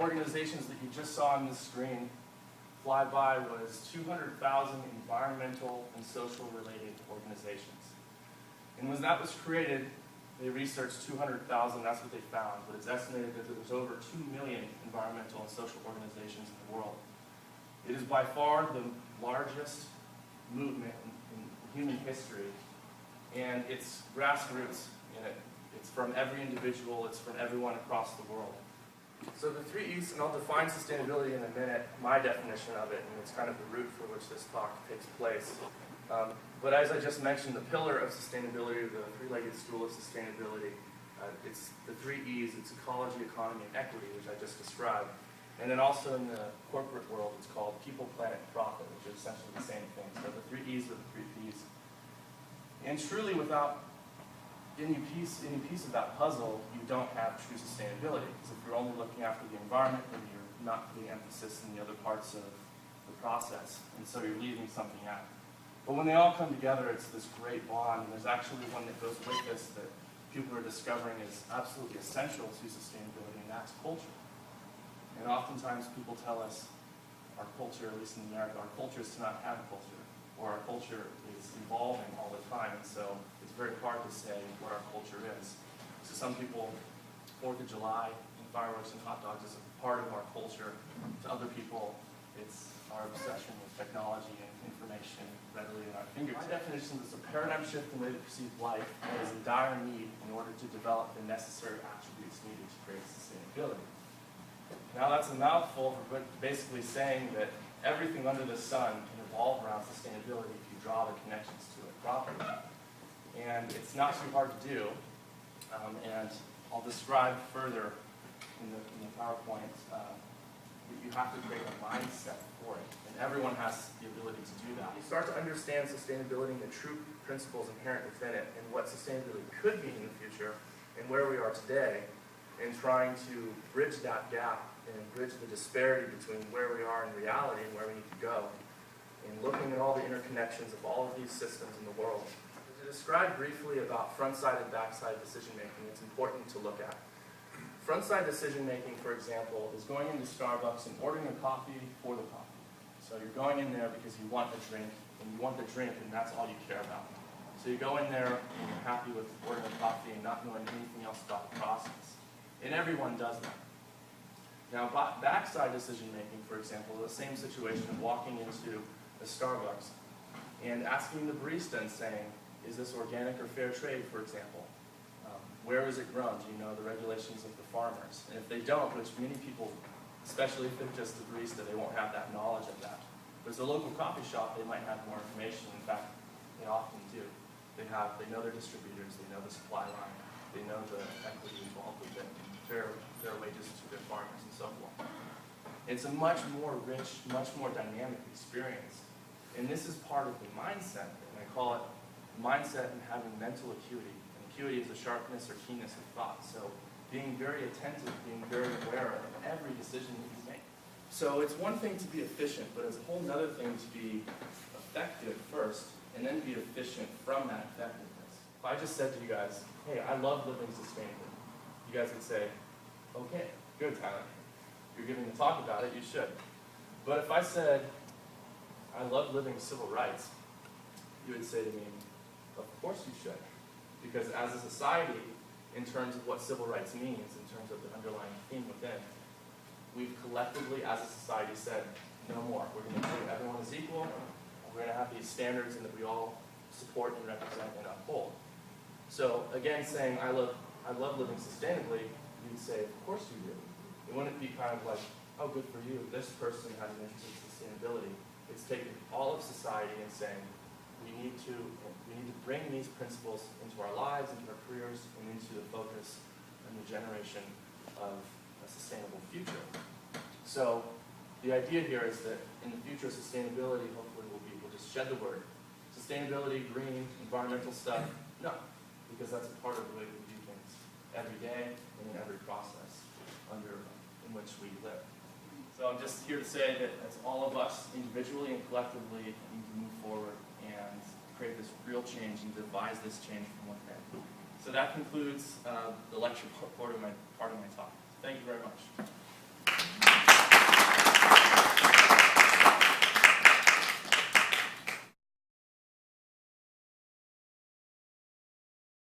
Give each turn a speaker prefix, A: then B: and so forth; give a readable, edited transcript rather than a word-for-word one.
A: organizations that you just saw on this screen fly by was 200,000 environmental and social related organizations. And when that was created, they researched 200,000, that's what they found, but it's estimated that there was over 2 million environmental and social organizations in the world. It is by far the largest movement in human history, and it's grassroots in it. It's from every individual, it's from everyone across the world. So the 3 E's, and I'll define sustainability in a minute, my definition of it, and it's kind of the root for which this talk takes place. But as I just mentioned, the pillar of sustainability, the three-legged stool of sustainability, it's the 3 E's, it's ecology, economy, and equity, which I just described. And then also in the corporate world, it's called people, planet, profit, which are essentially the same thing. So the 3 E's are the 3 P's. And truly, without any piece of that puzzle, you don't have true sustainability. Because if you're only looking after the environment, then you're not putting emphasis in the other parts of the process. And so you're leaving something out. But when they all come together, it's this great bond. And there's actually one that goes with this that people are discovering is absolutely essential to sustainability, and that's culture. And oftentimes people tell us our culture, at least in America, our culture is to not have a culture, or our culture is evolving all the time, and so it's very hard to say what our culture is. So some people, 4th of July and fireworks and hot dogs is a part of our culture. To other people, it's our obsession with technology and information readily at our fingertips. My definition is a paradigm shift in the way we perceive life that is in dire need in order to develop the necessary attributes needed to create sustainability. Now that's a mouthful, but basically saying that everything under the sun can evolve around sustainability if you draw the connections to it properly. And it's not too hard to do, and I'll describe further in the PowerPoint that you have to create a mindset for it, and everyone has the ability to do that. You start to understand sustainability and the true principles inherent within it, and what sustainability could be in the future, and where we are today, and trying to bridge that gap and bridge the disparity between where we are in reality and where we need to go, and looking at all the interconnections of all of these systems in the world. To describe briefly about front-side and back-side decision-making, it's important to look at. Front-side decision-making, for example, is going into Starbucks and ordering a coffee for the coffee. So you're going in there because you want a drink, and you want the drink, and that's all you care about. So you go in there and you're happy with ordering a coffie and not knowing anything else about the process. And everyone does that. Now, backside decision-making, for example, the same situation of walking into a Starbucks and asking the barista and saying, is this organic or fair trade, for example? Where is it grown? Do you know the regulations of the farmers? And if they don't, which many people, especially if they're just a barista, they won't have that knowledge of that. But as a local coffee shop, they might have more information. In fact, they often do. They know their distributors, they know the supply line, they know the equity involved with it, fair wages to their farmers, and so forth. It's a much more rich, much more dynamic experience. And this is part of the mindset, and I call it mindset and having mental acuity. And acuity is the sharpness or keenness of thought. So being very attentive, being very aware of every decision that you make. So it's one thing to be efficient, but it's a whole other thing to be effective first, and then be efficient from that effectiveness. If I just said to you guys, hey, I love living sustainably, you guys would say, okay, good, Tyler. You're giving a talk about it, you should. But if I said, I love living civil rights, you would say to me, of course you should. Because as a society, in terms of what civil rights means, in terms of the underlying theme within, we've collectively, as a society, said, no more. We're going to treat everyone as equal. We're going to have these standards and that we all support and represent and uphold. So again, saying I love living sustainably, you'd say, of course you do. It wouldn't be kind of like, oh, good for you, this person has an interest in sustainability. It's taking all of society and saying, we need to bring these principles into our lives, into our careers, and into the focus and the generation of a sustainable future. So the idea here is that in the future, sustainability hopefully we'll just shed the word. Sustainability, green, environmental stuff, no, because that's a part of the way we do things every day and in every process in which we live. So I'm just here to say that as all of us individually and collectively need to move forward and create this real change and devise this change from within. So that concludes the lecture part of my talk. Thank you very much.
B: you.